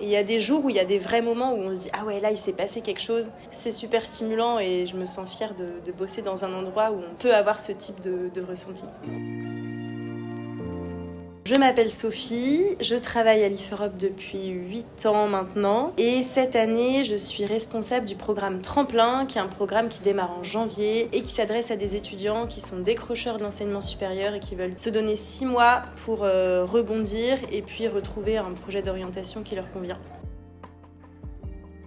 Et il y a des jours où il y a des vrais moments où on se dit « Ah ouais, là, il s'est passé quelque chose ». C'est super stimulant et je me sens fière de bosser dans un endroit où on peut avoir ce type de ressenti. Je m'appelle Sophie, je travaille à l'IF Europe depuis 8 ans maintenant et cette année je suis responsable du programme Tremplin qui est un programme qui démarre en janvier et qui s'adresse à des étudiants qui sont décrocheurs de l'enseignement supérieur et qui veulent se donner 6 mois pour rebondir et puis retrouver un projet d'orientation qui leur convient.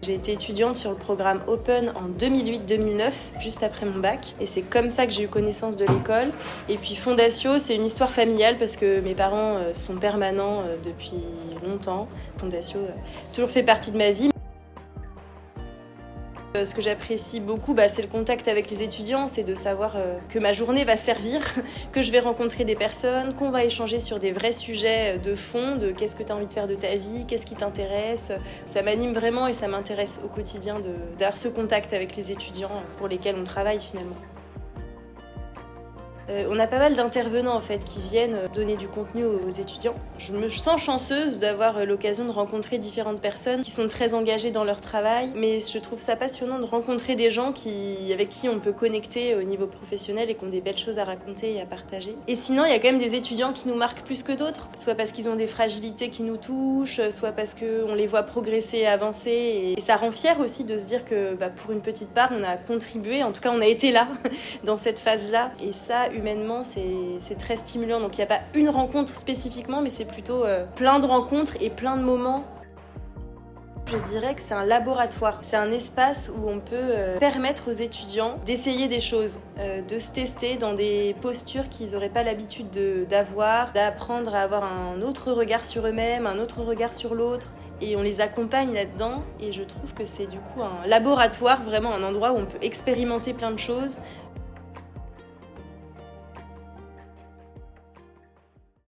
J'ai été étudiante sur le programme Open en 2008-2009, juste après mon bac. Et c'est comme ça que j'ai eu connaissance de l'école. Et puis Fondatio, c'est une histoire familiale parce que mes parents sont permanents depuis longtemps. Fondatio a toujours fait partie de ma vie. Ce que j'apprécie beaucoup, c'est le contact avec les étudiants, c'est de savoir que ma journée va servir, que je vais rencontrer des personnes, qu'on va échanger sur des vrais sujets de fond, de qu'est-ce que tu as envie de faire de ta vie, qu'est-ce qui t'intéresse. Ça m'anime vraiment et ça m'intéresse au quotidien d'avoir ce contact avec les étudiants pour lesquels on travaille finalement. On a pas mal d'intervenants en fait qui viennent donner du contenu aux étudiants. Je me sens chanceuse d'avoir l'occasion de rencontrer différentes personnes qui sont très engagées dans leur travail, mais je trouve ça passionnant de rencontrer des gens avec qui on peut connecter au niveau professionnel et qui ont des belles choses à raconter et à partager. Et sinon, il y a quand même des étudiants qui nous marquent plus que d'autres, soit parce qu'ils ont des fragilités qui nous touchent, soit parce qu'on les voit progresser et avancer. Et ça rend fier aussi de se dire que pour une petite part, on a contribué, en tout cas on a été là dans cette phase-là. Et ça, humainement, c'est très stimulant. Donc il n'y a pas une rencontre spécifiquement, mais c'est plutôt plein de rencontres et plein de moments. Je dirais que c'est un laboratoire. C'est un espace où on peut permettre aux étudiants d'essayer des choses, de se tester dans des postures qu'ils n'auraient pas l'habitude d'avoir, d'apprendre à avoir un autre regard sur eux-mêmes, un autre regard sur l'autre. Et on les accompagne là-dedans et je trouve que c'est du coup un laboratoire, vraiment un endroit où on peut expérimenter plein de choses,